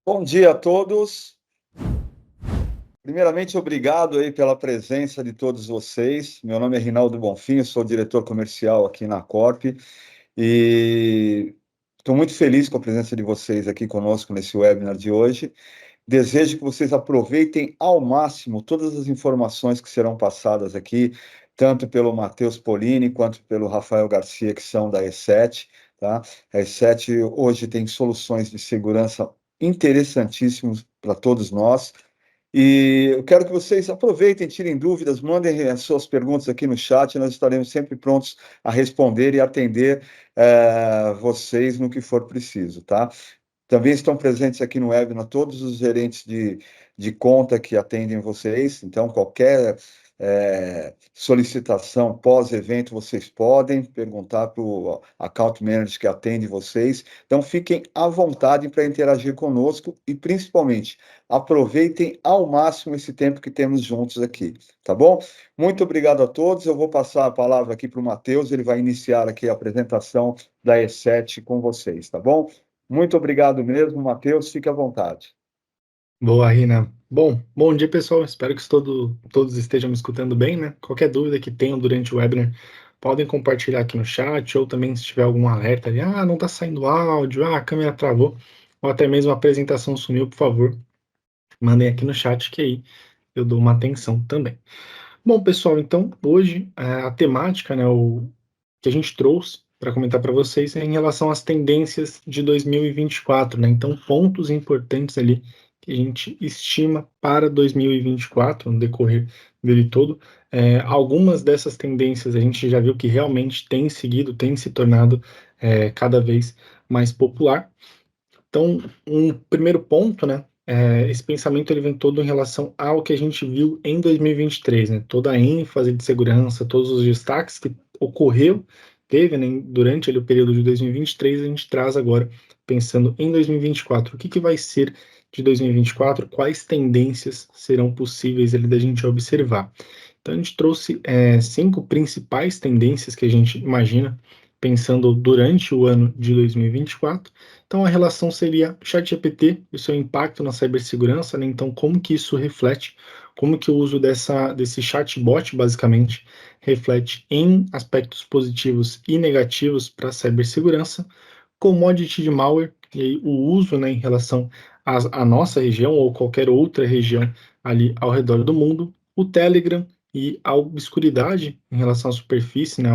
Bom dia a todos. Primeiramente, obrigado aí pela presença de todos vocês. Meu nome é Rinaldo Bonfim, eu sou diretor comercial aqui na Corp e estou muito feliz com a presença de vocês aqui conosco nesse webinar de hoje. Desejo que vocês aproveitem ao máximo todas as informações que serão passadas aqui, tanto pelo Matheus Polini quanto pelo Rafael Garcia, que são da E7, tá? A E7 hoje tem soluções de segurança interessantíssimas para todos nós. E eu quero que vocês aproveitem, tirem dúvidas, mandem as suas perguntas aqui no chat, nós estaremos sempre prontos a responder e atender vocês no que for preciso, tá? Também estão presentes aqui no webinar todos os gerentes de conta que atendem vocês, então qualquer solicitação pós-evento, vocês podem perguntar para o account manager que atende vocês. Então fiquem à vontade para interagir conosco e principalmente aproveitem ao máximo esse tempo que temos juntos aqui, tá bom? Muito obrigado a todos, eu vou passar a palavra aqui para o Matheus, ele vai iniciar aqui a apresentação da E7 com vocês, tá bom? Muito obrigado mesmo, Matheus. Fique à vontade. Boa, Rina. Bom dia, pessoal. Espero que todos estejam me escutando bem, né? Qualquer dúvida que tenham durante o webinar, podem compartilhar aqui no chat, ou também se tiver algum alerta ali, não tá saindo áudio, a câmera travou, ou até mesmo a apresentação sumiu, por favor, mandem aqui no chat que aí eu dou uma atenção também. Bom, pessoal, então hoje a temática, né, o que a gente trouxe para comentar para vocês é em relação às tendências de 2024, né? Então, pontos importantes ali que a gente estima para 2024, no decorrer dele todo. Algumas dessas tendências a gente já viu que realmente tem seguido, tem se tornado cada vez mais popular. Então, um primeiro ponto, né? Esse pensamento ele vem todo em relação ao que a gente viu em 2023, né? Toda a ênfase de segurança, todos os destaques que teve, né, durante ali, o período de 2023, a gente traz agora pensando em 2024. O que vai ser de 2024? Quais tendências serão possíveis ali da gente observar? Então, a gente trouxe 5 principais tendências que a gente imagina pensando durante o ano de 2024. Então, a relação seria ChatGPT e o seu impacto na cibersegurança, né? Então, como que isso reflete, como que o uso desse chatbot, basicamente, reflete em aspectos positivos e negativos para a cibersegurança, commodity de malware, e aí o uso, né, em relação à nossa região ou qualquer outra região ali ao redor do mundo, o Telegram e a obscuridade em relação à superfície, né,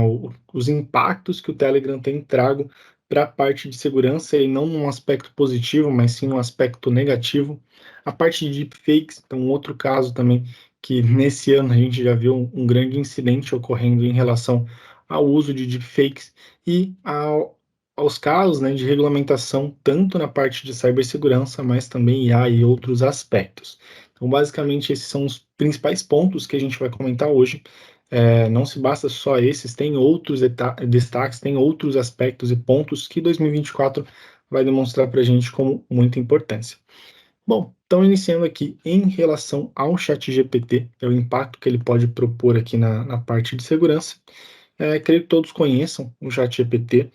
os impactos que o Telegram tem trago para a parte de segurança, e não num aspecto positivo, mas sim num aspecto negativo. A parte de deepfakes, então outro caso também que nesse ano a gente já viu um grande incidente ocorrendo em relação ao uso de deepfakes e aos casos, né, de regulamentação, tanto na parte de cibersegurança, mas também IA e outros aspectos. Então, basicamente, esses são os principais pontos que a gente vai comentar hoje. Não se basta só esses, tem outros destaques, tem outros aspectos e pontos que 2024 vai demonstrar para a gente como muita importância. Bom, então iniciando aqui em relação ao ChatGPT, o impacto que ele pode propor aqui na parte de segurança. Creio que todos conheçam o ChatGPT.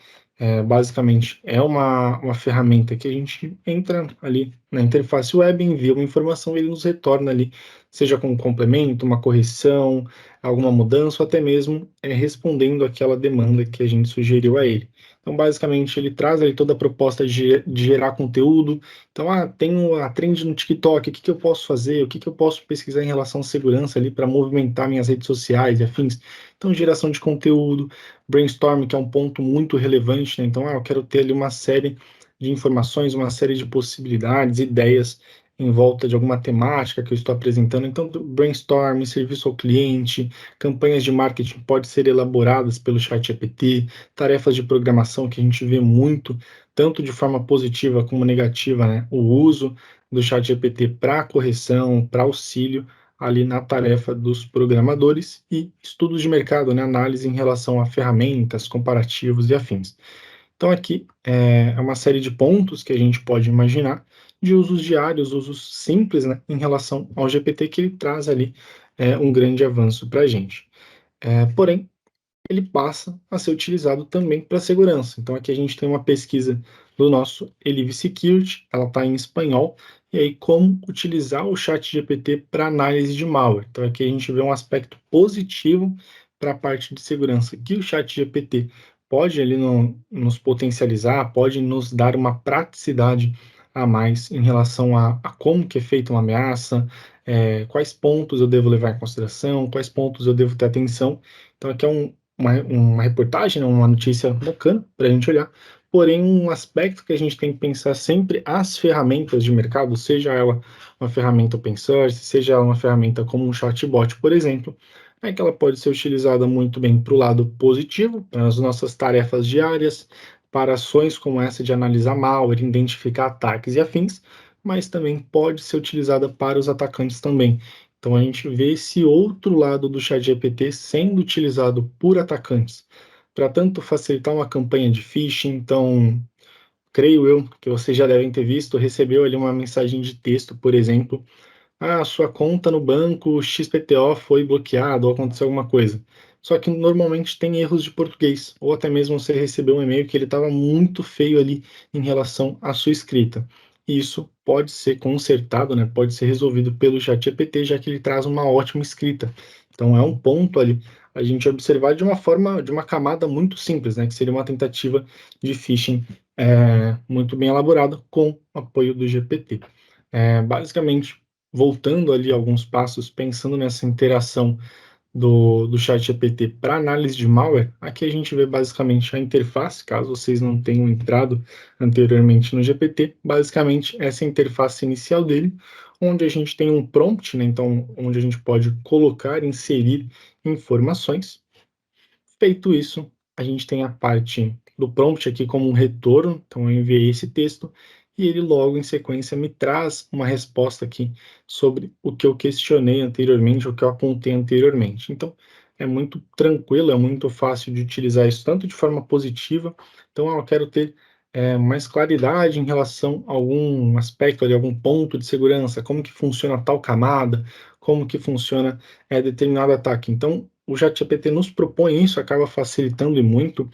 Basicamente, é uma ferramenta que a gente entra ali na interface web, envia uma informação e ele nos retorna ali, seja com um complemento, uma correção, alguma mudança, ou até mesmo respondendo aquela demanda que a gente sugeriu a ele. Então, basicamente, ele traz ali toda a proposta de gerar conteúdo. Então, tem a trend no TikTok, o que eu posso fazer? O que eu posso pesquisar em relação à segurança ali para movimentar minhas redes sociais e afins? Então, geração de conteúdo, brainstorming, que é um ponto muito relevante, né? Então, eu quero ter ali uma série de informações, uma série de possibilidades, ideias em volta de alguma temática que eu estou apresentando. Então, brainstorming, serviço ao cliente, campanhas de marketing podem ser elaboradas pelo ChatGPT, tarefas de programação que a gente vê muito, tanto de forma positiva como negativa, né? O uso do ChatGPT para correção, para auxílio ali na tarefa dos programadores, e estudos de mercado, né, análise em relação a ferramentas, comparativos e afins. Então aqui é uma série de pontos que a gente pode imaginar de usos diários, usos simples, né, em relação ao GPT, que ele traz ali um grande avanço para a gente. Porém, ele passa a ser utilizado também para segurança. Então aqui a gente tem uma pesquisa do nosso Elive Security, ela está em espanhol, e aí como utilizar o chat GPT para análise de malware. Então aqui a gente vê um aspecto positivo para a parte de segurança, que o chat GPT pode ali nos potencializar, pode nos dar uma praticidade a mais em relação a como que é feita uma ameaça, quais pontos eu devo levar em consideração, quais pontos eu devo ter atenção. Então aqui é uma reportagem, né, uma notícia bacana para a gente olhar, porém um aspecto que a gente tem que pensar sempre as ferramentas de mercado, seja ela uma ferramenta open source, seja ela uma ferramenta como um chatbot, por exemplo, é que ela pode ser utilizada muito bem para o lado positivo, para as nossas tarefas diárias, para ações como essa de analisar malware, identificar ataques e afins, mas também pode ser utilizada para os atacantes também. Então a gente vê esse outro lado do ChatGPT sendo utilizado por atacantes para tanto facilitar uma campanha de phishing. Então, creio eu que vocês já devem ter visto, recebeu ali uma mensagem de texto, por exemplo, sua conta no banco XPTO foi bloqueada ou aconteceu alguma coisa. Só que normalmente tem erros de português, ou até mesmo você recebeu um e-mail que ele estava muito feio ali em relação à sua escrita. E isso pode ser consertado, né? Pode ser resolvido pelo ChatGPT, já que ele traz uma ótima escrita. Então é um ponto ali a gente observar de uma forma, de uma camada muito simples, né? Que seria uma tentativa de phishing muito bem elaborada com o apoio do GPT. Basicamente, voltando ali alguns passos, pensando nessa interação do ChatGPT para análise de malware, aqui a gente vê basicamente a interface, caso vocês não tenham entrado anteriormente no GPT, basicamente essa interface inicial dele, onde a gente tem um prompt, né, então onde a gente pode colocar, inserir informações. Feito isso, a gente tem a parte do prompt aqui como um retorno, então eu enviei esse texto e ele logo em sequência me traz uma resposta aqui sobre o que eu questionei anteriormente, o que eu apontei anteriormente. Então, é muito tranquilo, é muito fácil de utilizar isso tanto de forma positiva, então eu quero ter mais claridade em relação a algum aspecto ali, algum ponto de segurança, como que funciona tal camada, como que funciona determinado ataque. Então, o ChatGPT nos propõe isso, acaba facilitando e muito.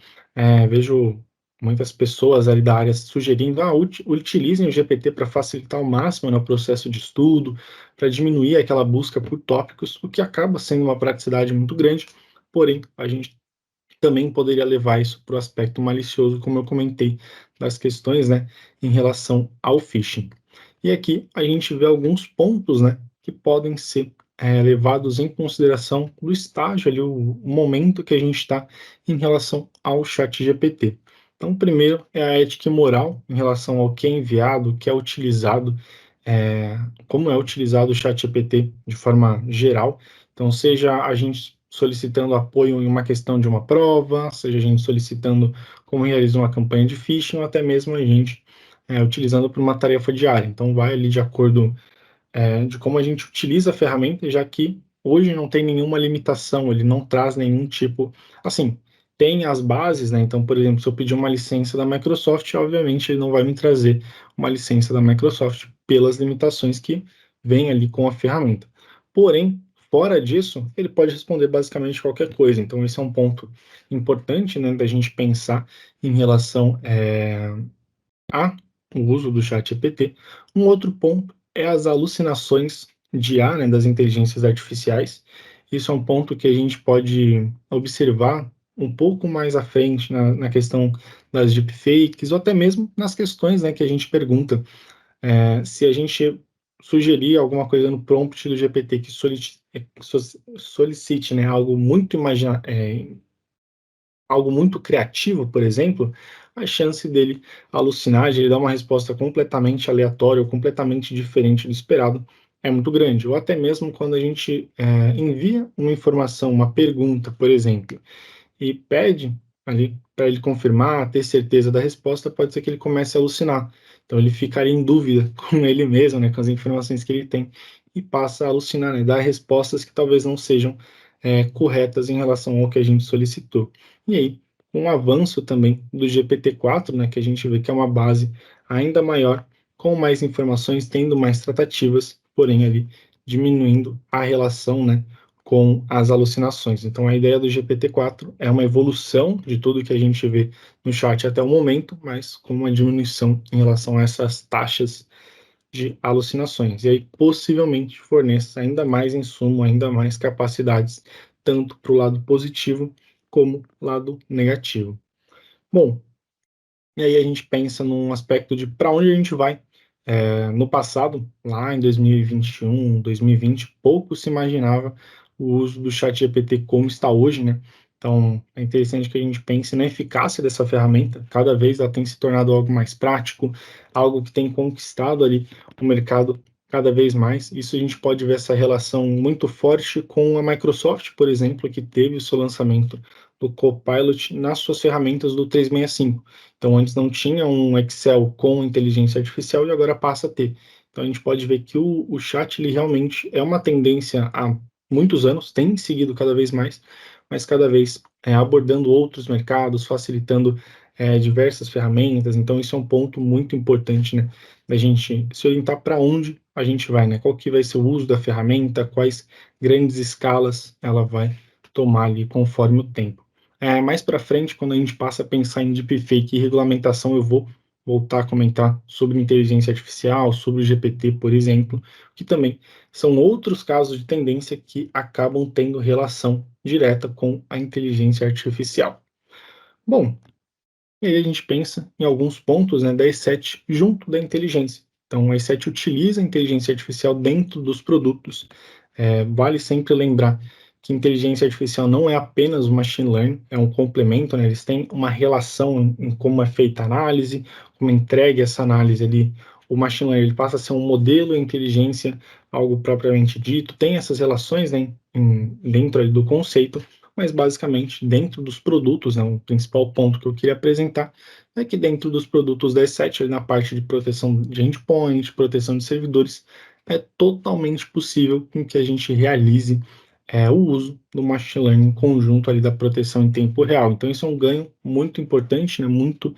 Vejo muitas pessoas ali da área sugerindo, utilizem o GPT para facilitar ao máximo, né, o processo de estudo, para diminuir aquela busca por tópicos, o que acaba sendo uma praticidade muito grande, porém, a gente também poderia levar isso para o aspecto malicioso, como eu comentei, das questões, né, em relação ao phishing. E aqui a gente vê alguns pontos, né, que podem ser levados em consideração do estágio ali, o momento que a gente está em relação ao chat GPT. Então, primeiro é a ética e moral em relação ao que é enviado, o que é utilizado, como é utilizado o chat GPT de forma geral. Então, seja a gente solicitando apoio em uma questão de uma prova, seja a gente solicitando como realizar uma campanha de phishing, ou até mesmo a gente utilizando para uma tarefa diária. Então, vai ali de acordo de como a gente utiliza a ferramenta, já que hoje não tem nenhuma limitação, ele não traz nenhum tipo. Assim, tem as bases, né? Então, por exemplo, se eu pedir uma licença da Microsoft, obviamente ele não vai me trazer uma licença da Microsoft pelas limitações que vem ali com a ferramenta. Porém, fora disso, ele pode responder basicamente qualquer coisa. Então, esse é um ponto importante, né, da gente pensar em relação a o uso do chat GPT. Um outro ponto é as alucinações de IA, né, das inteligências artificiais. Isso é um ponto que a gente pode observar um pouco mais à frente na questão das deepfakes, ou até mesmo nas questões, né, que a gente pergunta se a gente sugerir alguma coisa no prompt do GPT que solicite, né, algo muito criativo, por exemplo, a chance dele alucinar, de ele dar uma resposta completamente aleatória ou completamente diferente do esperado é muito grande. Ou até mesmo quando a gente envia uma informação, uma pergunta, por exemplo, e pede ali para ele confirmar, ter certeza da resposta, pode ser que ele comece a alucinar. Então ele ficaria em dúvida com ele mesmo, né, com as informações que ele tem, e passa a alucinar, né, dar respostas que talvez não sejam corretas em relação ao que a gente solicitou. E aí, com o avanço também do GPT-4, né, que a gente vê que é uma base ainda maior, com mais informações, tendo mais tratativas, porém ali diminuindo a relação, né, com as alucinações. Então, a ideia do GPT-4 é uma evolução de tudo que a gente vê no chat até o momento, mas com uma diminuição em relação a essas taxas de alucinações. E aí, possivelmente, forneça ainda mais insumo, ainda mais capacidades, tanto para o lado positivo como lado negativo. Bom, e aí a gente pensa num aspecto de para onde a gente vai. No passado, lá em 2021, 2020, pouco se imaginava o uso do chat GPT como está hoje, né? Então, é interessante que a gente pense na eficácia dessa ferramenta. Cada vez ela tem se tornado algo mais prático, algo que tem conquistado ali o mercado cada vez mais. Isso a gente pode ver essa relação muito forte com a Microsoft, por exemplo, que teve o seu lançamento do Copilot nas suas ferramentas do 365. Então, antes não tinha um Excel com inteligência artificial e agora passa a ter. Então, a gente pode ver que o chat ele realmente é uma tendência há muitos anos, tem seguido cada vez mais, mas cada vez abordando outros mercados, facilitando diversas ferramentas. Então, isso é um ponto muito importante, né, da gente se orientar para onde a gente vai, né? Qual que vai ser o uso da ferramenta, quais grandes escalas ela vai tomar ali conforme o tempo. Mais para frente, quando a gente passa a pensar em deepfake e regulamentação, eu vou voltar a comentar sobre inteligência artificial, sobre o GPT, por exemplo, que também são outros casos de tendência que acabam tendo relação direta com a inteligência artificial. Bom, e aí a gente pensa em alguns pontos, né, da E7 junto da inteligência. Então, a E7 utiliza a inteligência artificial dentro dos produtos. Vale sempre lembrar que inteligência artificial não é apenas o machine learning, é um complemento, né? Eles têm uma relação em como é feita a análise, como entregue essa análise ali. O machine learning ele passa a ser um modelo de inteligência, algo propriamente dito, tem essas relações, né, dentro ali do conceito, mas basicamente dentro dos produtos, né, o principal ponto que eu queria apresentar é que dentro dos produtos da E7, na parte de proteção de endpoint, proteção de servidores, é totalmente possível com que a gente realize o uso do machine learning em conjunto ali da proteção em tempo real. Então isso é um ganho muito importante, né, muito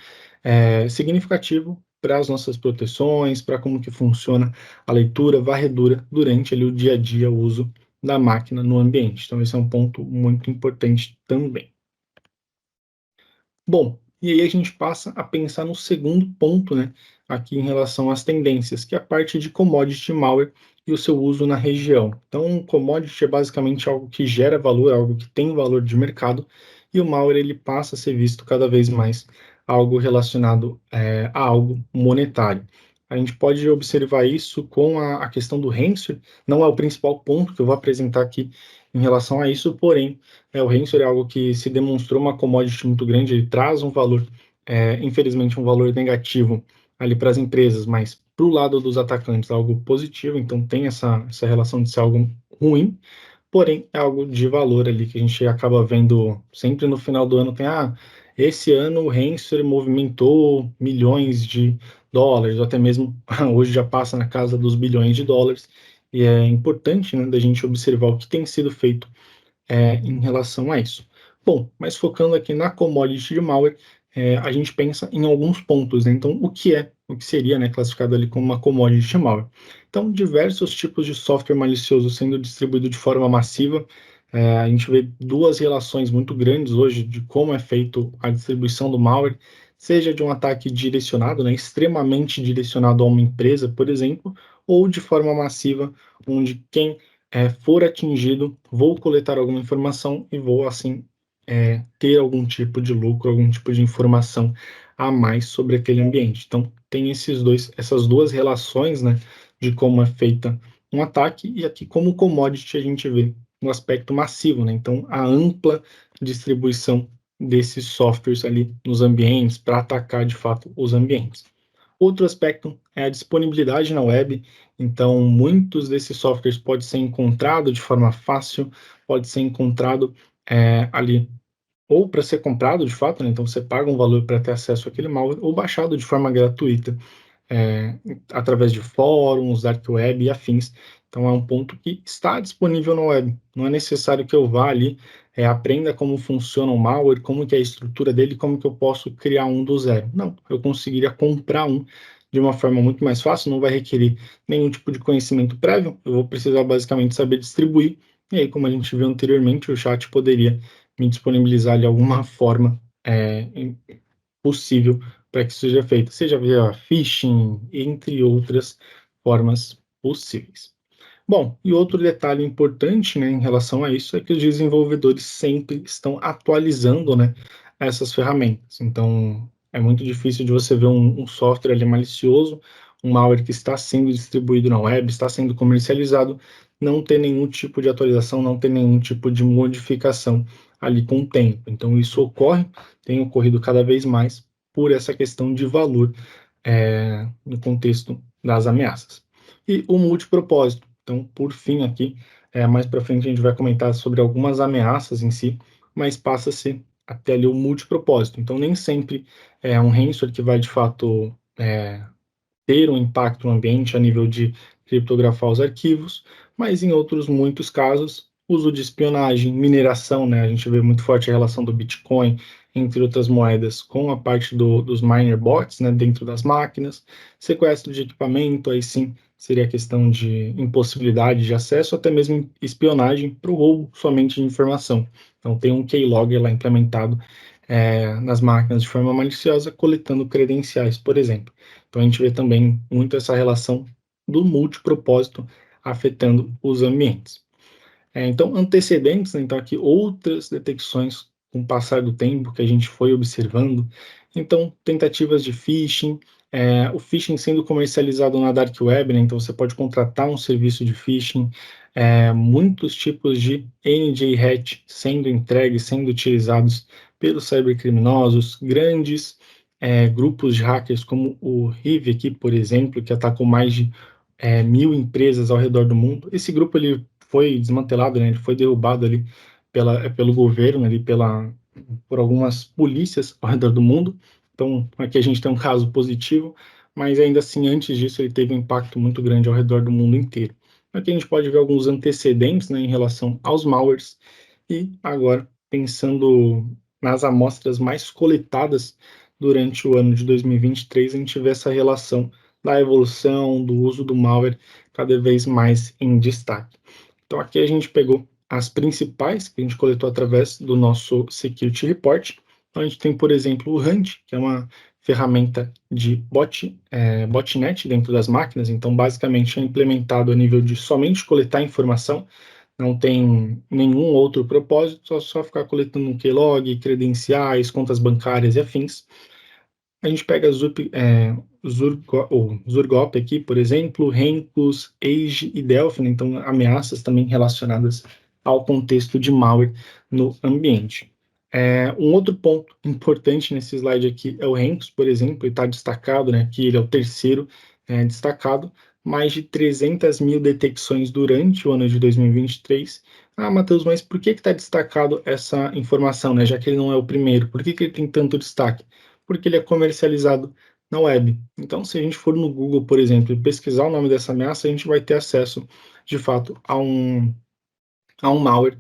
significativo para as nossas proteções, para como que funciona a leitura, varredura durante ali o dia a dia, o uso da máquina no ambiente. Então, esse é um ponto muito importante também. Bom, e aí a gente passa a pensar no segundo ponto, né, aqui em relação às tendências, que é a parte de commodity malware e o seu uso na região. Então, commodity é basicamente algo que gera valor, algo que tem valor de mercado, e o malware ele passa a ser visto cada vez mais algo relacionado a algo monetário. A gente pode observar isso com a questão do ransomware, não é o principal ponto que eu vou apresentar aqui em relação a isso, porém, o ransomware é algo que se demonstrou uma commodity muito grande, ele traz um valor, infelizmente, um valor negativo ali para as empresas, mas para o lado dos atacantes, algo positivo, então tem essa relação de ser algo ruim, porém é algo de valor ali que a gente acaba vendo sempre no final do ano, esse ano o ransomware movimentou milhões de dólares, ou até mesmo hoje já passa na casa dos bilhões de dólares, e é importante, né, da gente observar o que tem sido feito em relação a isso. Bom, mas focando aqui na commodity de malware, a gente pensa em alguns pontos, né? Então, o que seria, né, classificado ali como uma commodity de malware? Então, diversos tipos de software malicioso sendo distribuído de forma massiva. A gente vê duas relações muito grandes hoje de como é feito a distribuição do malware, seja de um ataque direcionado, né, extremamente direcionado a uma empresa, por exemplo, ou de forma massiva, onde quem for atingido, vou coletar alguma informação e vou, assim, ter algum tipo de lucro, algum tipo de informação a mais sobre aquele ambiente. Então, tem essas duas relações, né, de como é feita um ataque, e aqui como commodity a gente vê no aspecto massivo, né? Então, a ampla distribuição desses softwares ali nos ambientes para atacar de fato os ambientes. Outro aspecto é a disponibilidade na web. Então, muitos desses softwares podem ser encontrados de forma fácil, pode ser encontrado ali, ou para ser comprado de fato, né? Então você paga um valor para ter acesso àquele malware, ou baixado de forma gratuita, é, através de fóruns, dark web e afins. Então é um ponto que está disponível na web. Não é necessário que eu vá ali, aprenda como funciona o malware, como que é a estrutura dele, como que eu posso criar um do zero. Não, eu conseguiria comprar um de uma forma muito mais fácil, não vai requerer nenhum tipo de conhecimento prévio, eu vou precisar basicamente saber distribuir, E aí, como a gente viu anteriormente, o chat poderia me disponibilizar de alguma forma possível para que isso seja feito, seja via phishing, entre outras formas possíveis. Bom, e outro detalhe importante, né, em relação a isso é que os desenvolvedores sempre estão atualizando, né, essas ferramentas. Então, é muito difícil de você ver um software ali malicioso, um malware que está sendo distribuído na web, está sendo comercializado, não ter nenhum tipo de atualização, não ter nenhum tipo de modificação ali com o tempo. Então, isso ocorre, tem ocorrido cada vez mais por essa questão de valor no contexto das ameaças. E o multipropósito. Então, por fim, aqui, mais para frente a gente vai comentar sobre algumas ameaças em si, mas passa a ser até ali o multipropósito. Então, nem sempre é um ransomware que vai de fato ter um impacto no ambiente a nível de criptografar os arquivos, mas em outros muitos casos, uso de espionagem, mineração, né? A gente vê muito forte a relação do Bitcoin, entre outras moedas, com a parte dos miner bots, né, dentro das máquinas, sequestro de equipamento, aí sim seria questão de impossibilidade de acesso, até mesmo espionagem para o roubo somente de informação. Então tem um keylogger lá implementado nas máquinas de forma maliciosa, coletando credenciais, por exemplo. Então a gente vê também muito essa relação do multipropósito afetando os ambientes. Então, antecedentes, né, então aqui outras detecções com o passar do tempo que a gente foi observando. Então, tentativas de phishing, o phishing sendo comercializado na dark web, né, então você pode contratar um serviço de phishing, muitos tipos de NJ Hat sendo entregues, sendo utilizados pelos cybercriminosos, grandes grupos de hackers como o Hive aqui, por exemplo, que atacou mais de 1.000 empresas ao redor do mundo. Esse grupo ele foi desmantelado, né? Ele foi derrubado ali pelo governo, ali por algumas polícias ao redor do mundo. Então, aqui a gente tem um caso positivo, mas ainda assim, antes disso, ele teve um impacto muito grande ao redor do mundo inteiro. Aqui a gente pode ver alguns antecedentes, né, em relação aos malwares, e agora, pensando nas amostras mais coletadas durante o ano de 2023, a gente vê essa relação da evolução, do uso do malware cada vez mais em destaque. Então aqui a gente pegou as principais que a gente coletou através do nosso Security Report. Então a gente tem, por exemplo, o Hunt, que é uma ferramenta de botnet dentro das máquinas. Então basicamente é implementado a nível de somente coletar informação, não tem nenhum outro propósito, só ficar coletando um keylog, credenciais, contas bancárias e afins. A gente pega o Zurgop aqui, por exemplo, Renkus, Age e Delphi, né? Então ameaças também relacionadas ao contexto de malware no ambiente. Um outro ponto importante nesse slide aqui é o Renkus, por exemplo, ele está destacado, né, que ele é o terceiro destacado, mais de 300 mil detecções durante o ano de 2023. Ah, Matheus, mas por que está destacado essa informação, né, já que ele não é o primeiro? Por que ele tem tanto destaque? Porque ele é comercializado na web. Então, se a gente for no Google, por exemplo, e pesquisar o nome dessa ameaça, a gente vai ter acesso, de fato, a um malware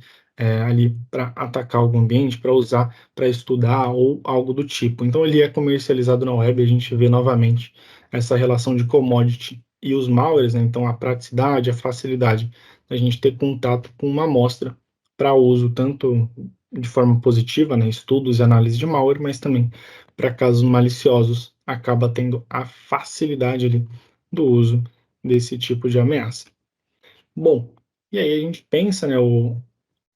ali para atacar algum ambiente, para usar, para estudar ou algo do tipo. Então, ele é comercializado na web, a gente vê novamente essa relação de commodity e os malwares, né? Então, a praticidade, a facilidade da gente ter contato com uma amostra para uso tanto de forma positiva, né, estudos e análise de malware, mas também para casos maliciosos, acaba tendo a facilidade ali do uso desse tipo de ameaça. Bom, e aí a gente pensa, né,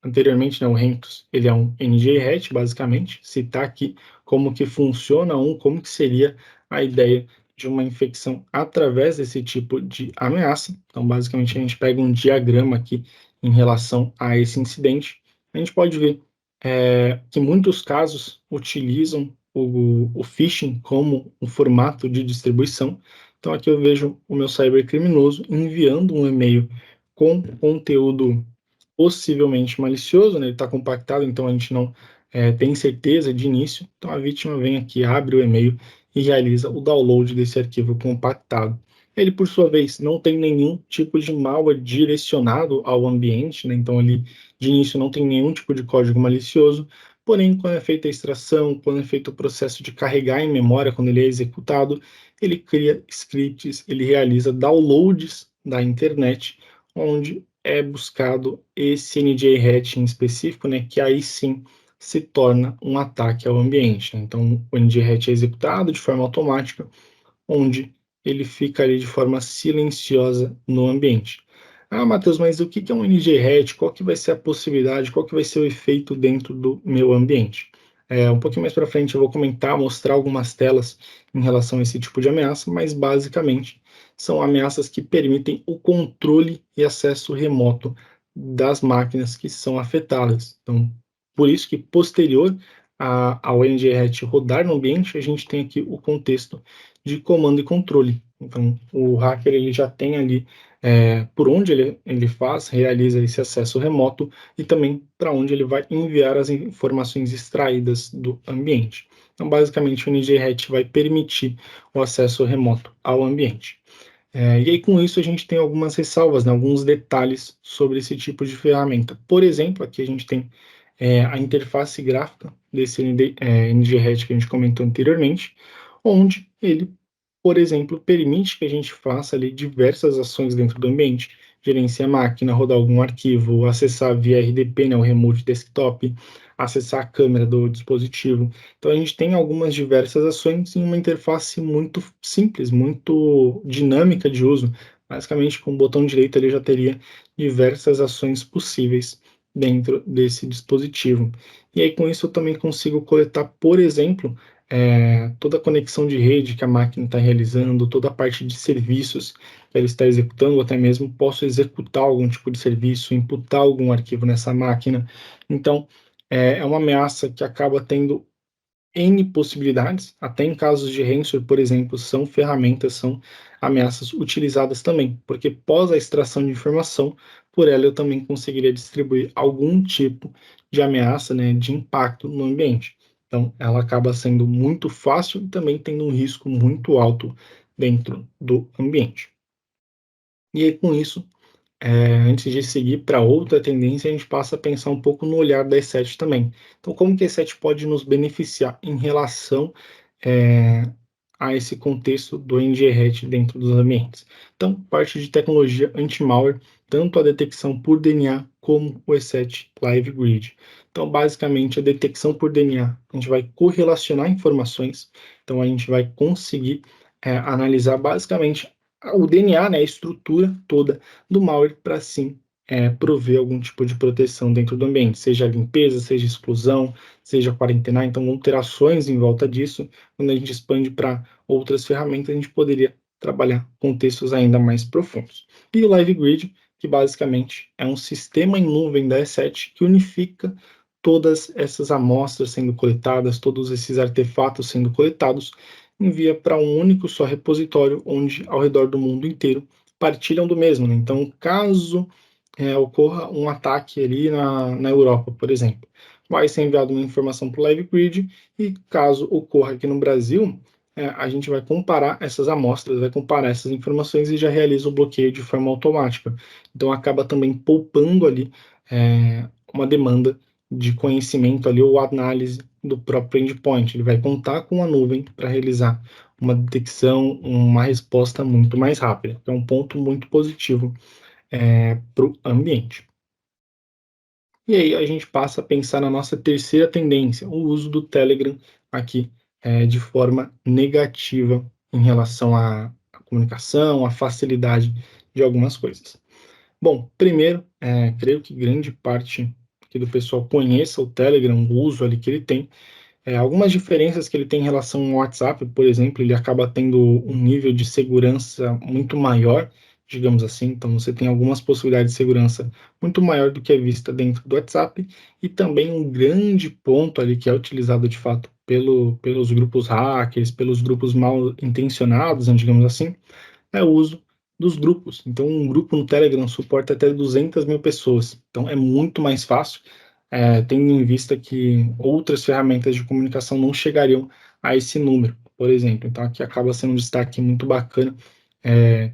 anteriormente, né, o Rentus, ele é um NJ-RET, basicamente, citar aqui como que funciona como que seria a ideia de uma infecção através desse tipo de ameaça. Então, basicamente, a gente pega um diagrama aqui em relação a esse incidente. A gente pode ver que muitos casos utilizam o phishing como um formato de distribuição. Então, aqui eu vejo o meu cybercriminoso enviando um e-mail com conteúdo possivelmente malicioso, né? Ele está compactado, então a gente não tem certeza de início. Então a vítima vem aqui, abre o e-mail e realiza o download desse arquivo compactado. Ele, por sua vez, não tem nenhum tipo de malware direcionado ao ambiente, né? Então ele de início não tem nenhum tipo de código malicioso. Porém, quando é feita a extração, quando é feito o processo de carregar em memória, quando ele é executado, ele cria scripts, ele realiza downloads da internet, onde é buscado esse NJ-RET em específico, né, que aí sim se torna um ataque ao ambiente. Então, o NJ-RET é executado de forma automática, onde ele fica ali de forma silenciosa no ambiente. Ah, Matheus, mas o que é um NJ-RET? Qual que vai ser a possibilidade? Qual que vai ser o efeito dentro do meu ambiente? Um pouquinho mais para frente eu vou comentar, mostrar algumas telas em relação a esse tipo de ameaça, mas basicamente são ameaças que permitem o controle e acesso remoto das máquinas que são afetadas. Então, por isso que posterior ao NJ-RET rodar no ambiente, a gente tem aqui o contexto de comando e controle. Então, o hacker ele já tem ali por onde ele realiza esse acesso remoto e também para onde ele vai enviar as informações extraídas do ambiente. Então, basicamente, o NJ-RET vai permitir o acesso remoto ao ambiente. E aí, com isso, a gente tem algumas ressalvas, né, alguns detalhes sobre esse tipo de ferramenta. Por exemplo, aqui a gente tem a interface gráfica desse NG-RET que a gente comentou anteriormente, onde ele, por exemplo, permite que a gente faça ali diversas ações dentro do ambiente, gerenciar a máquina, rodar algum arquivo, acessar via RDP, né, o Remote Desktop, acessar a câmera do dispositivo. Então a gente tem algumas diversas ações em uma interface muito simples, muito dinâmica de uso. Basicamente, com o botão direito ele já teria diversas ações possíveis dentro desse dispositivo. E aí, com isso, eu também consigo coletar, por exemplo, toda a conexão de rede que a máquina está realizando, toda a parte de serviços que ela está executando, ou até mesmo posso executar algum tipo de serviço, imputar algum arquivo nessa máquina. Então, é uma ameaça que acaba tendo N possibilidades, até em casos de ransomware, por exemplo, são ferramentas, são ameaças utilizadas também, porque pós a extração de informação, por ela eu também conseguiria distribuir algum tipo de ameaça, né, de impacto no ambiente. Então, ela acaba sendo muito fácil e também tendo um risco muito alto dentro do ambiente. E aí, com isso, antes de seguir para outra tendência, a gente passa a pensar um pouco no olhar da E7 também. Então, como que a E7 pode nos beneficiar em relação é, a esse contexto do NG-RET dentro dos ambientes? Então, parte de tecnologia anti-malware, tanto a detecção por DNA como o E7 Live Grid. Então, basicamente, a detecção por DNA, a gente vai correlacionar informações, então a gente vai conseguir analisar basicamente o DNA, né, a estrutura toda do malware para sim prover algum tipo de proteção dentro do ambiente, seja limpeza, seja exclusão, seja quarentenar. Então, vão ter ações em volta disso. Quando a gente expande para outras ferramentas, a gente poderia trabalhar contextos ainda mais profundos. E o Live Grid, que basicamente é um sistema em nuvem da E7 que unifica todas essas amostras sendo coletadas, todos esses artefatos sendo coletados, envia para um único só repositório, onde ao redor do mundo inteiro partilham do mesmo, né? Então, caso ocorra um ataque ali na Europa, por exemplo, vai ser enviada uma informação para o Live Grid e caso ocorra aqui no Brasil, a gente vai comparar essas amostras, vai comparar essas informações e já realiza o bloqueio de forma automática. Então, acaba também poupando ali uma demanda de conhecimento ali ou análise do próprio endpoint. Ele vai contar com a nuvem para realizar uma detecção, uma resposta muito mais rápida. Então, é um ponto muito positivo para o ambiente. E aí a gente passa a pensar na nossa terceira tendência, o uso do Telegram aqui de forma negativa em relação à comunicação, à facilidade de algumas coisas. Bom, primeiro, creio que grande parte aqui do pessoal conheça o Telegram, o uso ali que ele tem. Algumas diferenças que ele tem em relação ao WhatsApp, por exemplo, ele acaba tendo um nível de segurança muito maior, digamos assim. Então, você tem algumas possibilidades de segurança muito maior do que é vista dentro do WhatsApp, e também um grande ponto ali que é utilizado de fato pelos grupos hackers, pelos grupos mal intencionados, né, digamos assim, é o uso dos grupos. Então, um grupo no Telegram suporta até 200 mil pessoas. Então, é muito mais fácil, tendo em vista que outras ferramentas de comunicação não chegariam a esse número, por exemplo. Então, aqui acaba sendo um destaque muito bacana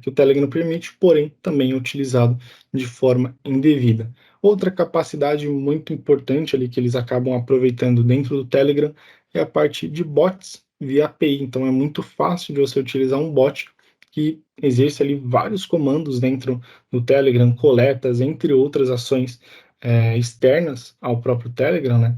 que o Telegram permite, porém, também é utilizado de forma indevida. Outra capacidade muito importante ali que eles acabam aproveitando dentro do Telegram é a parte de bots via API. Então, é muito fácil de você utilizar um bot que exerce ali vários comandos dentro do Telegram, coletas, entre outras ações externas ao próprio Telegram, né?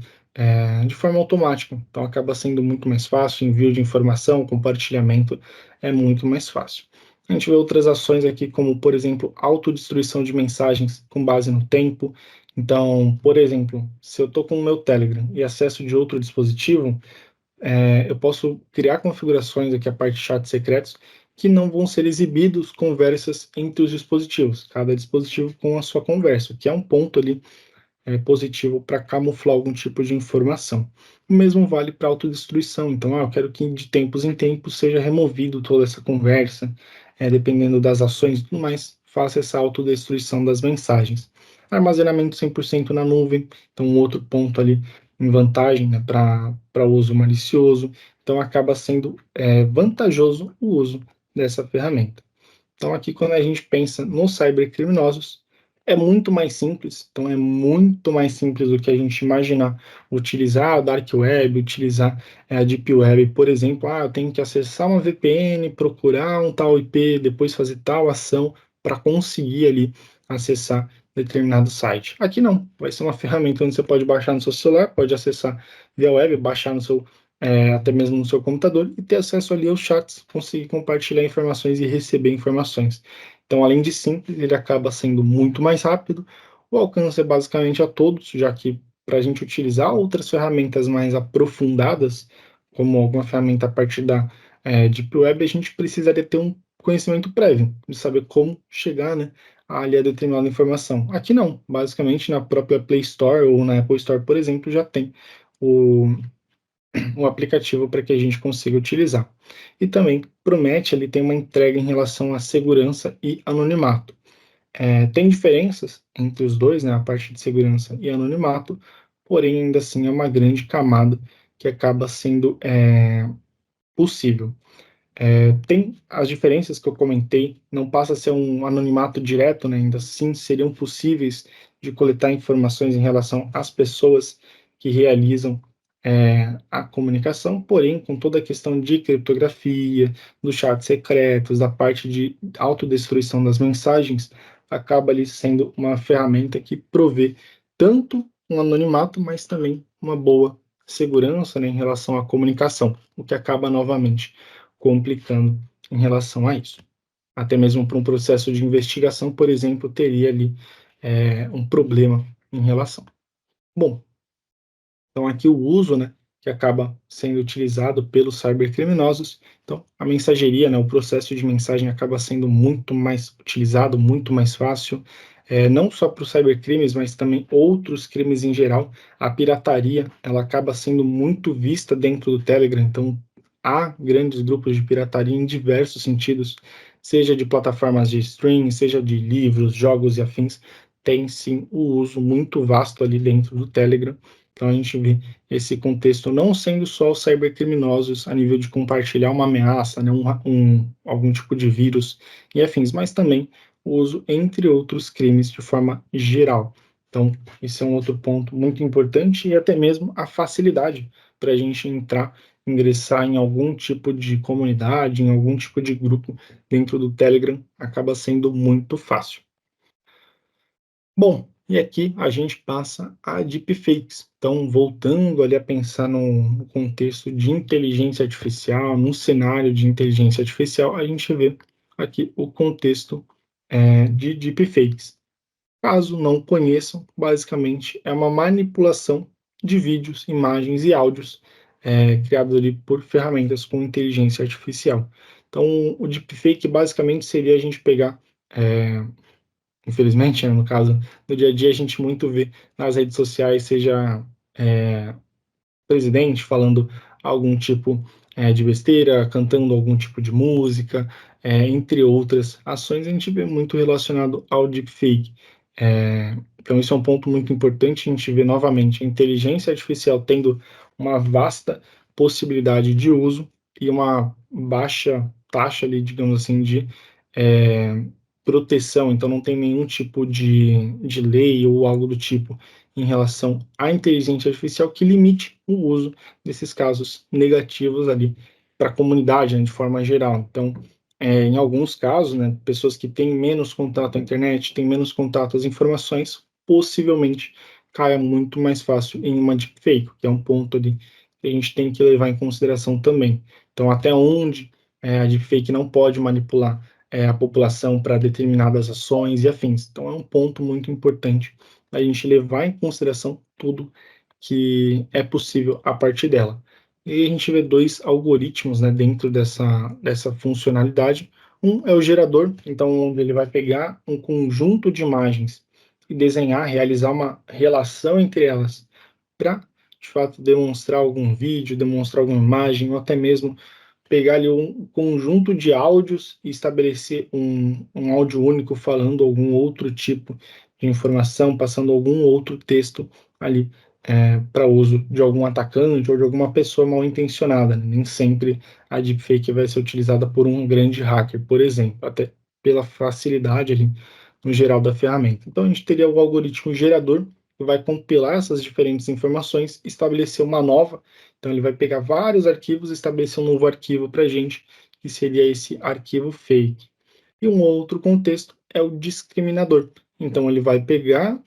De forma automática. Então acaba sendo muito mais fácil, envio de informação, compartilhamento é muito mais fácil. A gente vê outras ações aqui, como, por exemplo, autodestruição de mensagens com base no tempo. Então, por exemplo, se eu estou com o meu Telegram e acesso de outro dispositivo, eu posso criar configurações aqui, a parte de chats secretos, que não vão ser exibidos conversas entre os dispositivos, cada dispositivo com a sua conversa, que é um ponto ali positivo para camuflar algum tipo de informação. O mesmo vale para autodestruição. Então, eu quero que de tempos em tempos seja removido toda essa conversa, dependendo das ações e tudo mais, faça essa autodestruição das mensagens. Armazenamento 100% na nuvem, então um outro ponto ali em vantagem, né, para uso malicioso. Então, acaba sendo vantajoso o uso dessa ferramenta. Então, aqui, quando a gente pensa nos cybercriminosos, é muito mais simples. Então, é muito mais simples do que a gente imaginar. Utilizar a Dark Web, utilizar a Deep Web, por exemplo. Eu tenho que acessar uma VPN, procurar um tal IP, depois fazer tal ação para conseguir ali acessar determinado site. Aqui não. Vai ser uma ferramenta onde você pode baixar no seu celular, pode acessar via web, baixar no seu até mesmo no seu computador, e ter acesso ali aos chats, conseguir compartilhar informações e receber informações. Então, além de simples, ele acaba sendo muito mais rápido, o alcance é basicamente a todos, já que para a gente utilizar outras ferramentas mais aprofundadas, como alguma ferramenta a partir da Deep Web, a gente precisaria ter um conhecimento prévio, de saber como chegar, né, ali a determinada informação. Aqui não, basicamente na própria Play Store ou na Apple Store, por exemplo, já tem o um aplicativo para que a gente consiga utilizar. E também promete ali ter uma entrega em relação à segurança e anonimato. Tem diferenças entre os dois, né, a parte de segurança e anonimato, porém ainda assim é uma grande camada que acaba sendo possível. Tem as diferenças que eu comentei, não passa a ser um anonimato direto, né, ainda assim seriam possíveis de coletar informações em relação às pessoas que realizam a comunicação, porém, com toda a questão de criptografia, dos chats secretos, da parte de autodestruição das mensagens, acaba ali sendo uma ferramenta que provê tanto um anonimato, mas também uma boa segurança, né, em relação à comunicação, o que acaba novamente complicando em relação a isso. Até mesmo para um processo de investigação, por exemplo, teria ali um problema em relação. Bom, então aqui o uso, né, que acaba sendo utilizado pelos cybercriminosos. Então, a mensageria, né, o processo de mensagem acaba sendo muito mais utilizado, muito mais fácil, não só para os cybercrimes, mas também outros crimes em geral. A pirataria, ela acaba sendo muito vista dentro do Telegram, então há grandes grupos de pirataria em diversos sentidos, seja de plataformas de streaming, seja de livros, jogos e afins, tem sim o uso muito vasto ali dentro do Telegram. Então a gente vê esse contexto não sendo só os cybercriminosos a nível de compartilhar uma ameaça, né, algum tipo de vírus e afins, mas também o uso entre outros crimes de forma geral. Então, esse é um outro ponto muito importante e até mesmo a facilidade para a gente ingressar em algum tipo de comunidade, em algum tipo de grupo dentro do Telegram, acaba sendo muito fácil. Bom, e aqui a gente passa a deepfakes. Então, voltando ali a pensar no contexto de inteligência artificial, num cenário de inteligência artificial, a gente vê aqui o contexto de deepfakes. Caso não conheçam, basicamente é uma manipulação de vídeos, imagens e áudios criados ali por ferramentas com inteligência artificial. Então, o deepfake basicamente seria a gente pegar infelizmente, né, no caso, no dia a dia a gente muito vê nas redes sociais, seja presidente falando algum tipo de besteira, cantando algum tipo de música, entre outras ações, a gente vê muito relacionado ao deepfake. Então, isso é um ponto muito importante, a gente vê novamente a inteligência artificial tendo uma vasta possibilidade de uso e uma baixa taxa ali, digamos assim, de proteção, então não tem nenhum tipo de lei ou algo do tipo em relação à inteligência artificial que limite o uso desses casos negativos ali para a comunidade, né, de forma geral. Então, em alguns casos, né, pessoas que têm menos contato à internet, têm menos contato às informações, possivelmente caia muito mais fácil em uma deepfake, que é um ponto ali que a gente tem que levar em consideração também. Então, até onde a deepfake não pode manipular a população para determinadas ações e afins. Então, é um ponto muito importante a gente levar em consideração tudo que é possível a partir dela. E a gente vê dois algoritmos, né, dentro dessa funcionalidade. Um é o gerador, então ele vai pegar um conjunto de imagens e desenhar, realizar uma relação entre elas para, de fato, demonstrar algum vídeo, demonstrar alguma imagem, ou até mesmo pegar ali um conjunto de áudios e estabelecer um áudio único falando algum outro tipo de informação, passando algum outro texto ali para uso de algum atacante ou de alguma pessoa mal intencionada. Nem sempre a deepfake vai ser utilizada por um grande hacker, por exemplo, até pela facilidade ali no geral da ferramenta. Então a gente teria o algoritmo gerador que vai compilar essas diferentes informações, estabelecer uma nova. Então ele vai pegar vários arquivos e estabelecer um novo arquivo para a gente, que seria esse arquivo fake. E um outro contexto é o discriminador. Então ele vai pegar,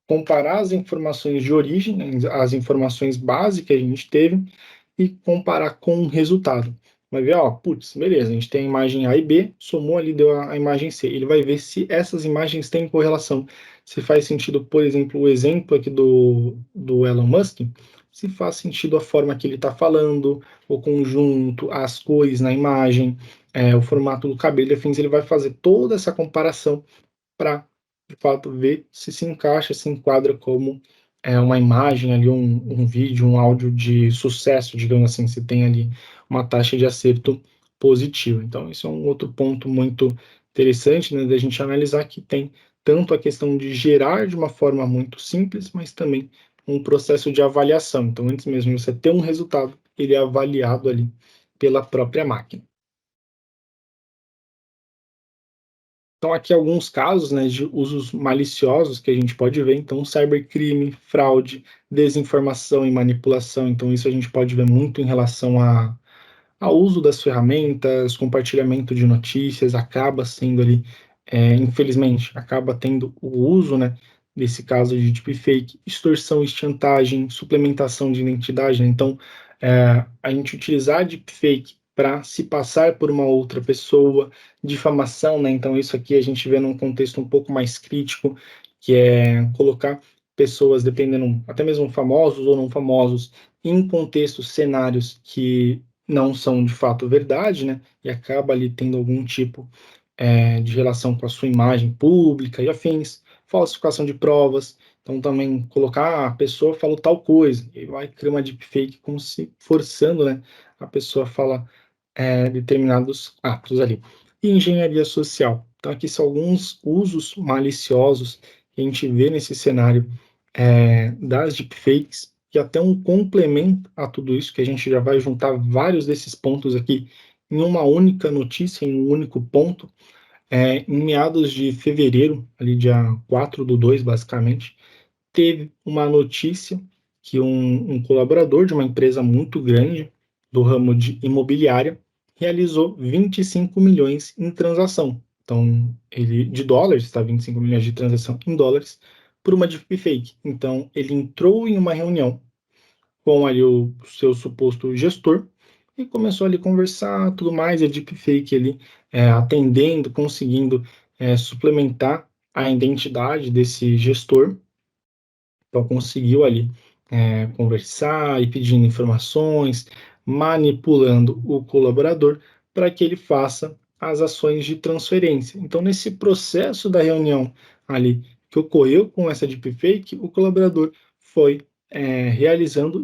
comparar as informações de origem, as informações básicas que a gente teve, e comparar com o resultado. Vai ver, ó, putz, beleza, a gente tem a imagem A e B, somou ali, deu a imagem C. Ele vai ver se essas imagens têm correlação. Se faz sentido, por exemplo, o exemplo aqui do Elon Musk, se faz sentido a forma que ele está falando, o conjunto, as cores na imagem, o formato do cabelo, afins, ele vai fazer toda essa comparação para, de fato, ver se encaixa, se enquadra como uma imagem ali, um vídeo, um áudio de sucesso, digamos assim, se tem ali uma taxa de acerto positiva. Então, isso é um outro ponto muito interessante, né, da gente analisar, que tem tanto a questão de gerar de uma forma muito simples, mas também um processo de avaliação. Então, antes mesmo de você ter um resultado, ele é avaliado ali pela própria máquina. Então, aqui alguns casos, né, de usos maliciosos que a gente pode ver. Então, cybercrime, fraude, desinformação e manipulação. Então, isso a gente pode ver muito em relação ao uso das ferramentas, compartilhamento de notícias, acaba sendo ali, infelizmente, acaba tendo o uso, né, desse caso de deepfake, extorsão e chantagem, suplementação de identidade, né? Então, a gente utilizar deepfake para se passar por uma outra pessoa, difamação, né? Então, isso aqui a gente vê num contexto um pouco mais crítico, que é colocar pessoas, dependendo, até mesmo famosos ou não famosos, em contextos, cenários que não são de fato verdade, né? E acaba ali tendo algum tipo de relação com a sua imagem pública e afins, falsificação de provas. Então, também colocar a pessoa falou tal coisa, e vai criar uma deepfake como se forçando, né, a pessoa a falar determinados atos ali. E engenharia social. Então, aqui são alguns usos maliciosos que a gente vê nesse cenário das deepfakes, que até um complemento a tudo isso, que a gente já vai juntar vários desses pontos aqui em uma única notícia, em um único ponto. Em meados de fevereiro, ali dia 4/2, basicamente, teve uma notícia que um colaborador de uma empresa muito grande do ramo de imobiliária realizou 25 milhões em transação. Então, ele de dólares, tá? 25 milhões de transação em dólares por uma deepfake. Então, ele entrou em uma reunião com ali o seu suposto gestor e começou ali a conversar, tudo mais, e a deepfake ali atendendo, conseguindo suplementar a identidade desse gestor. Então, conseguiu ali conversar e pedindo informações, manipulando o colaborador para que ele faça as ações de transferência. Então, nesse processo da reunião ali que ocorreu com essa deepfake, o colaborador foi realizando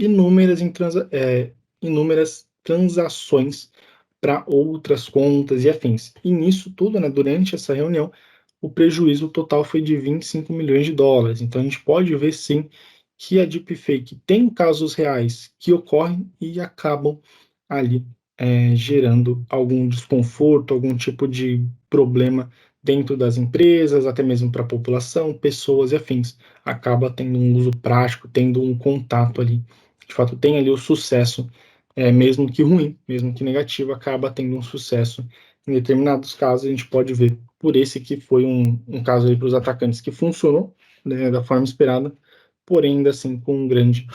inúmeras transações para outras contas e afins. E nisso tudo, né, durante essa reunião, o prejuízo total foi de 25 milhões de dólares. Então a gente pode ver sim que a deepfake tem casos reais que ocorrem e acabam ali gerando algum desconforto, algum tipo de problema dentro das empresas, até mesmo para a população, pessoas e afins. Acaba tendo um uso prático, tendo um contato ali. De fato, tem ali o sucesso, mesmo que ruim, mesmo que negativo, acaba tendo um sucesso em determinados casos, a gente pode ver por esse que foi um caso aí para os atacantes que funcionou, né, da forma esperada, porém, ainda assim, com um grande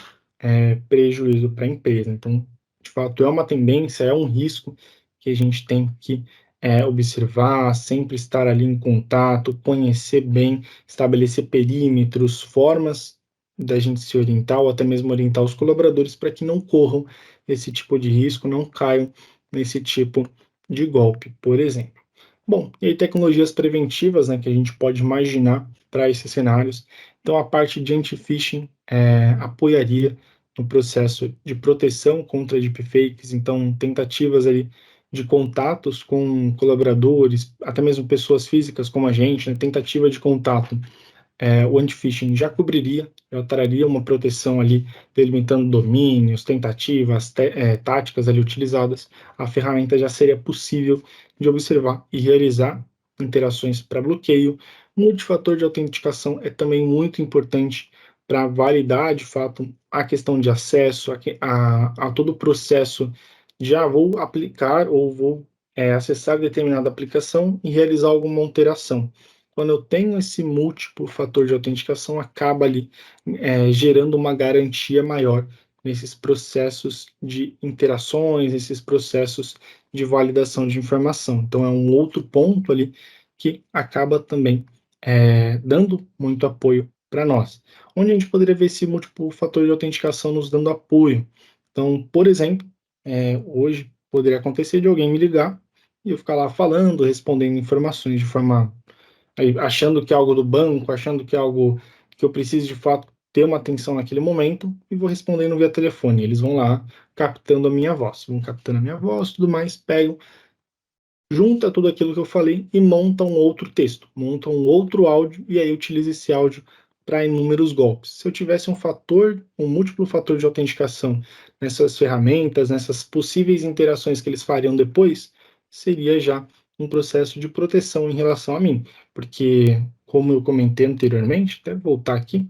prejuízo para a empresa. Então, de fato, é uma tendência, é um risco que a gente tem que observar, sempre estar ali em contato, conhecer bem, estabelecer perímetros, formas da gente se orientar ou até mesmo orientar os colaboradores para que não corram esse tipo de risco, não caiam nesse tipo de golpe, por exemplo. Bom, e aí tecnologias preventivas, né, que a gente pode imaginar para esses cenários. Então, a parte de anti-phishing apoiaria no processo de proteção contra deepfakes, então tentativas ali de contatos com colaboradores, até mesmo pessoas físicas como a gente, né, tentativa de contato o anti-phishing já cobriria, já traria uma proteção ali, delimitando domínios, tentativas, táticas ali utilizadas. A ferramenta já seria possível de observar e realizar interações para bloqueio. Multifator de autenticação é também muito importante para validar, de fato, a questão de acesso a todo o processo. Já vou aplicar ou vou acessar determinada aplicação e realizar alguma alteração. Quando eu tenho esse múltiplo fator de autenticação, acaba ali gerando uma garantia maior nesses processos de interações, nesses processos de validação de informação. Então, é um outro ponto ali que acaba também dando muito apoio para nós. Onde a gente poderia ver esse múltiplo fator de autenticação nos dando apoio? Então, por exemplo, hoje poderia acontecer de alguém me ligar e eu ficar lá falando, respondendo informações de forma achando que é algo do banco, achando que é algo que eu preciso de fato ter uma atenção naquele momento e vou respondendo via telefone. Eles vão lá captando a minha voz, vão captando a minha voz, tudo mais, pegam, junta tudo aquilo que eu falei e monta um outro texto, monta um outro áudio e aí utiliza esse áudio para inúmeros golpes. Se eu tivesse um múltiplo fator de autenticação nessas ferramentas, nessas possíveis interações que eles fariam depois, seria já um processo de proteção em relação a mim, porque, como eu comentei anteriormente, até voltar aqui,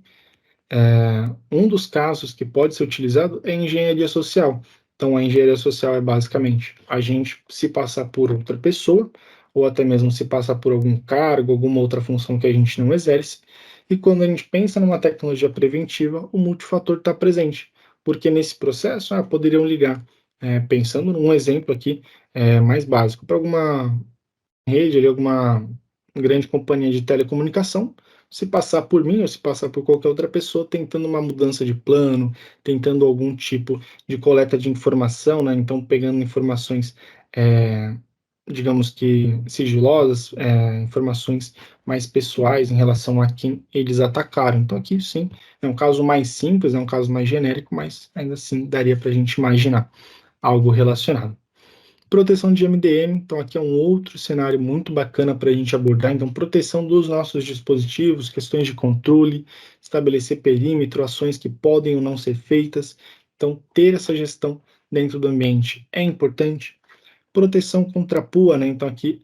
um dos casos que pode ser utilizado é a engenharia social. Então, a engenharia social é basicamente a gente se passar por outra pessoa, ou até mesmo se passar por algum cargo, alguma outra função que a gente não exerce, e quando a gente pensa numa tecnologia preventiva, o multifator está presente, porque nesse processo poderiam ligar, pensando num exemplo aqui mais básico, para alguma rede, ali, alguma grande companhia de telecomunicação, se passar por mim ou se passar por qualquer outra pessoa, tentando uma mudança de plano, tentando algum tipo de coleta de informação, né? Então, pegando informações, digamos que sigilosas, informações mais pessoais em relação a quem eles atacaram. Então, aqui sim, é um caso mais simples, é um caso mais genérico, mas ainda assim daria para a gente imaginar algo relacionado. Proteção de MDM, então aqui é um outro cenário muito bacana para a gente abordar. Então, proteção dos nossos dispositivos, questões de controle, estabelecer perímetro, ações que podem ou não ser feitas. Então, ter essa gestão dentro do ambiente é importante. Proteção contra PUA, né? Então, aqui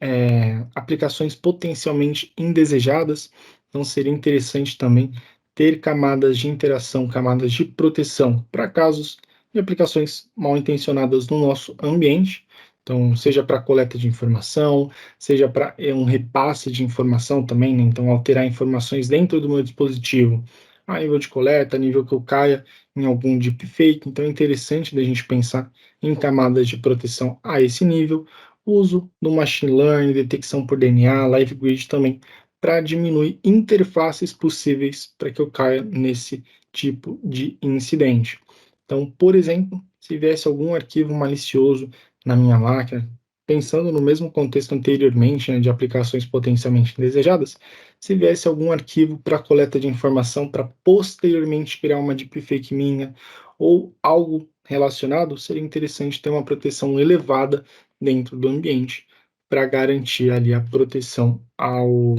aplicações potencialmente indesejadas. Então, seria interessante também ter camadas de interação, camadas de proteção para casos de aplicações mal intencionadas no nosso ambiente. Então, seja para coleta de informação, seja para um repasse de informação também, né? Então, alterar informações dentro do meu dispositivo, a nível de coleta, a nível que eu caia em algum deepfake. Então, é interessante da gente pensar em camadas de proteção a esse nível, uso do machine learning, detecção por DNA, live grid também, para diminuir interfaces possíveis para que eu caia nesse tipo de incidente. Então, por exemplo, se viesse algum arquivo malicioso na minha máquina, pensando no mesmo contexto anteriormente, né, de aplicações potencialmente indesejadas, se viesse algum arquivo para coleta de informação para posteriormente criar uma deepfake minha ou algo relacionado, seria interessante ter uma proteção elevada dentro do ambiente para garantir ali a proteção ao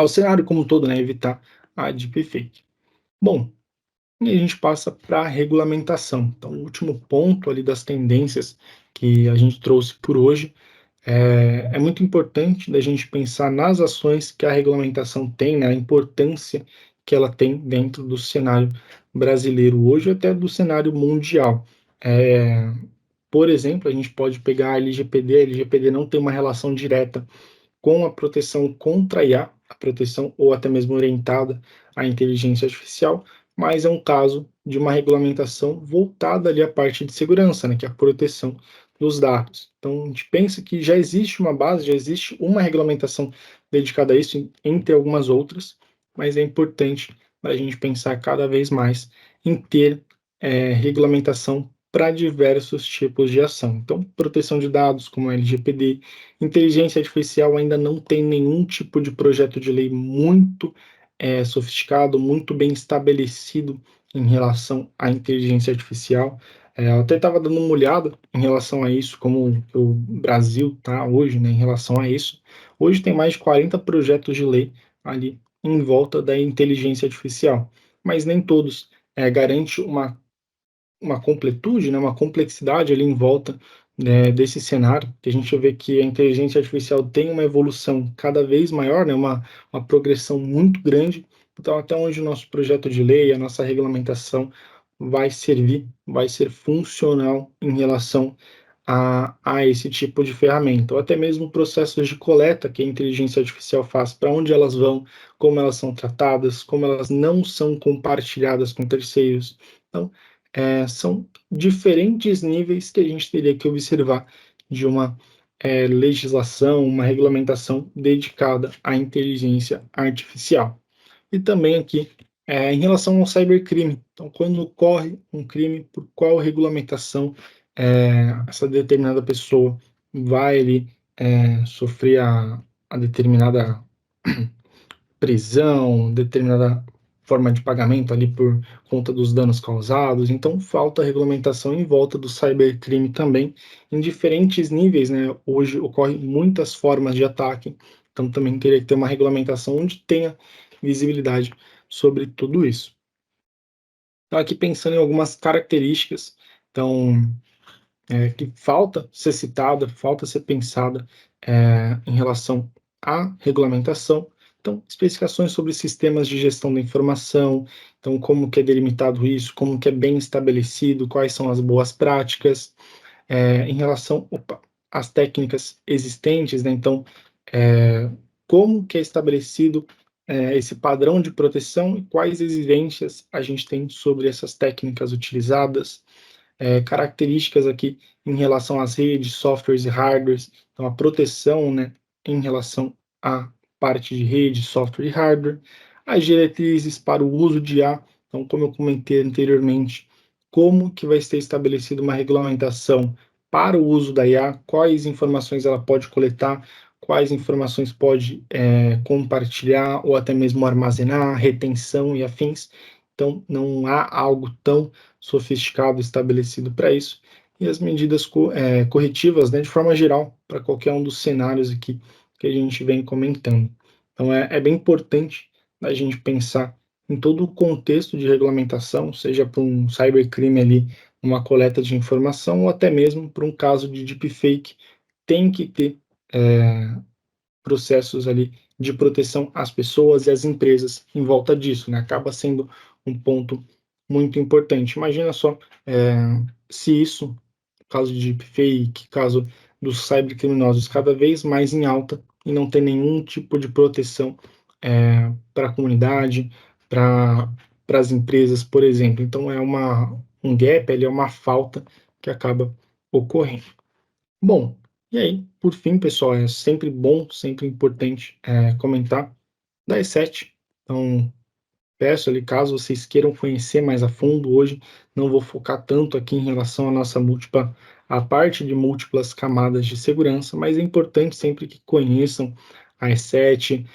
cenário como um todo, né, evitar a deepfake. Bom, e a gente passa para a regulamentação. Então, o último ponto ali das tendências que a gente trouxe por hoje é muito importante da gente pensar nas ações que a regulamentação tem, né, a importância que ela tem dentro do cenário brasileiro hoje, até do cenário mundial. Por exemplo, a gente pode pegar a LGPD. A LGPD não tem uma relação direta com a proteção contra a IA, a proteção ou até mesmo orientada à inteligência artificial, mas é um caso de uma regulamentação voltada ali à parte de segurança, né, que é a proteção dos dados. Então, a gente pensa que já existe uma base, já existe uma regulamentação dedicada a isso, entre algumas outras, mas é importante a gente pensar cada vez mais em ter regulamentação para diversos tipos de ação. Então, proteção de dados, como a LGPD, inteligência artificial ainda não tem nenhum tipo de projeto de lei muito sofisticado, muito bem estabelecido em relação à inteligência artificial. Eu até estava dando uma olhada em relação a isso, como o Brasil está hoje, né, em relação a isso. Hoje tem mais de 40 projetos de lei ali em volta da inteligência artificial, mas nem todos garante uma completude, né, uma complexidade ali em volta, né, desse cenário, que a gente vê que a inteligência artificial tem uma evolução cada vez maior, né, uma progressão muito grande. Então, até onde o nosso projeto de lei, a nossa regulamentação vai servir, vai ser funcional em relação a esse tipo de ferramenta, ou até mesmo processos de coleta que a inteligência artificial faz, para onde elas vão, como elas são tratadas, como elas não são compartilhadas com terceiros. Então, são diferentes níveis que a gente teria que observar de uma legislação, uma regulamentação dedicada à inteligência artificial. E também aqui, em relação ao cybercrime. Então, quando ocorre um crime, por qual regulamentação essa determinada pessoa vai ali sofrer a determinada prisão, determinada forma de pagamento ali por conta dos danos causados. Então, falta regulamentação em volta do cybercrime também, em diferentes níveis, né? Hoje ocorrem muitas formas de ataque, então também teria que ter uma regulamentação onde tenha visibilidade sobre tudo isso. Então, aqui pensando em algumas características, então, que falta ser citada, falta ser pensada em relação à regulamentação. Então, especificações sobre sistemas de gestão da informação, então como que é delimitado isso, como que é bem estabelecido, quais são as boas práticas, em relação às técnicas existentes, né? Então, como que é estabelecido esse padrão de proteção e quais exigências a gente tem sobre essas técnicas utilizadas, características aqui em relação às redes, softwares e hardwares, então a proteção, né, em relação à parte de rede, software e hardware, as diretrizes para o uso de IA, então como eu comentei anteriormente, como que vai ser estabelecida uma regulamentação para o uso da IA, quais informações ela pode coletar, quais informações pode compartilhar ou até mesmo armazenar, retenção e afins. Então, não há algo tão sofisticado estabelecido para isso, e as medidas corretivas, né, de forma geral, para qualquer um dos cenários aqui que a gente vem comentando. Então, é bem importante a gente pensar em todo o contexto de regulamentação, seja para um cybercrime ali, uma coleta de informação, ou até mesmo para um caso de deepfake, tem que ter processos ali de proteção às pessoas e às empresas em volta disso, né? Acaba sendo um ponto muito importante. Imagina só se isso, caso de deepfake, caso dos cybercriminosos cada vez mais em alta e não ter nenhum tipo de proteção para a comunidade, para as empresas, por exemplo. Então é um gap, é uma falta que acaba ocorrendo. Bom, e aí, por fim, pessoal, é sempre bom, sempre importante comentar da E7. Então, peço ali, caso vocês queiram conhecer mais a fundo, hoje não vou focar tanto aqui em relação à nossa múltipla, a parte de múltiplas camadas de segurança, mas é importante sempre que conheçam a E7,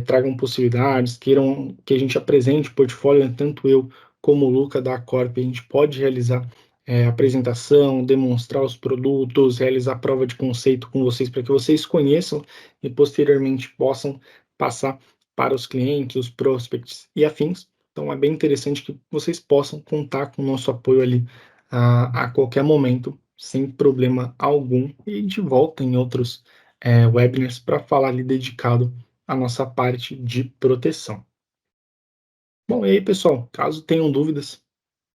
tragam possibilidades, queiram que a gente apresente o portfólio, né, tanto eu como o Luca da Corp, a gente pode realizar apresentação, demonstrar os produtos, realizar prova de conceito com vocês para que vocês conheçam e posteriormente possam passar para os clientes, os prospects e afins. Então é bem interessante que vocês possam contar com o nosso apoio ali a qualquer momento, sem problema algum. E a gente volta em outros webinars para falar ali dedicado à nossa parte de proteção. Bom, e aí, pessoal, caso tenham dúvidas,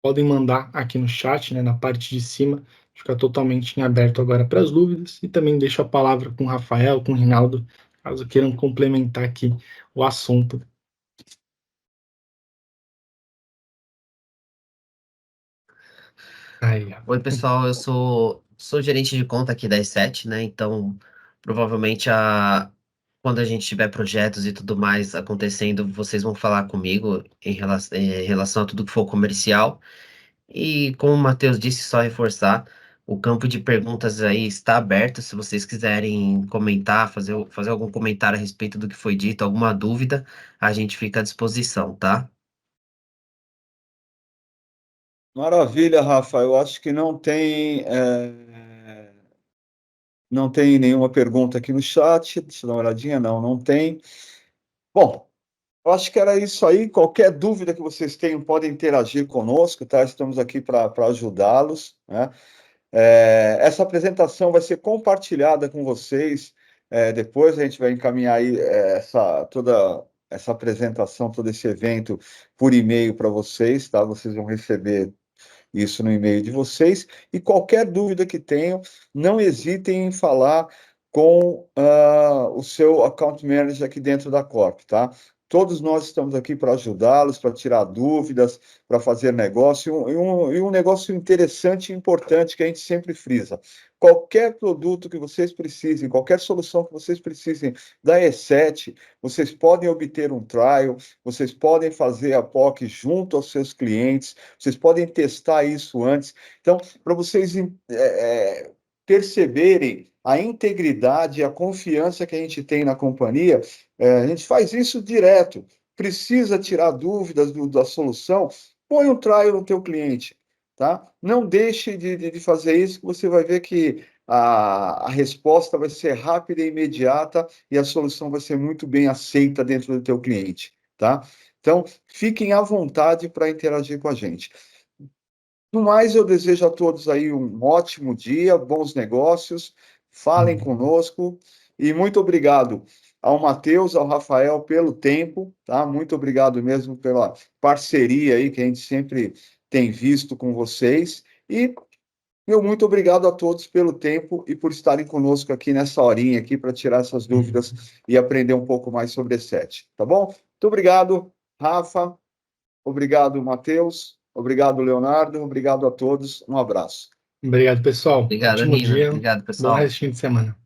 podem mandar aqui no chat, né, na parte de cima. fica totalmente em aberto agora para as dúvidas e também deixo a palavra com o Rafael, com o Rinaldo, caso queiram complementar aqui o assunto. Aí, Oi, pessoal, eu sou gerente de conta aqui da E7, né? Então, provavelmente quando a gente tiver projetos e tudo mais acontecendo, vocês vão falar comigo em relação a tudo que for comercial. E como o Matheus disse, só reforçar, o campo de perguntas aí está aberto. Se vocês quiserem comentar, fazer algum comentário a respeito do que foi dito, alguma dúvida, a gente fica à disposição, tá? Maravilha, Rafa. Eu acho que não tem nenhuma pergunta aqui no chat. Deixa eu dar uma olhadinha. Não, não tem. Bom, eu acho que era isso aí. Qualquer dúvida que vocês tenham, podem interagir conosco, tá? Estamos aqui para ajudá-los, né? Essa apresentação vai ser compartilhada com vocês. Depois a gente vai encaminhar aí toda essa apresentação, todo esse evento por e-mail para vocês, tá? Vocês vão receber isso no e-mail de vocês. E qualquer dúvida que tenham, não hesitem em falar com o seu account manager aqui dentro da Corp, tá? Todos nós estamos aqui para ajudá-los, para tirar dúvidas, para fazer negócio, e um negócio interessante e importante que a gente sempre frisa. Qualquer produto que vocês precisem, qualquer solução que vocês precisem da E7, vocês podem obter um trial, vocês podem fazer a POC junto aos seus clientes, vocês podem testar isso antes. Então, para vocês perceberem a integridade e a confiança que a gente tem na companhia, a gente faz isso direto. Precisa tirar dúvidas da solução? Põe um trial no teu cliente, tá? Não deixe de fazer isso, que você vai ver que a resposta vai ser rápida e imediata e a solução vai ser muito bem aceita dentro do teu cliente, tá? Então, fiquem à vontade para interagir com a gente. No mais, eu desejo a todos aí um ótimo dia, bons negócios, falem conosco e muito obrigado ao Matheus, ao Rafael pelo tempo, tá? Muito obrigado mesmo pela parceria aí que a gente sempre tem visto com vocês e meu muito obrigado a todos pelo tempo e por estarem conosco aqui nessa horinha aqui para tirar essas dúvidas e aprender um pouco mais sobre E7, tá bom? Muito obrigado, Rafa. Obrigado, Matheus. Obrigado, Leonardo. Obrigado a todos. Um abraço. Obrigado, pessoal. Obrigado, Ótimo Rina. dia. Obrigado, Bom pessoal. restinho de semana.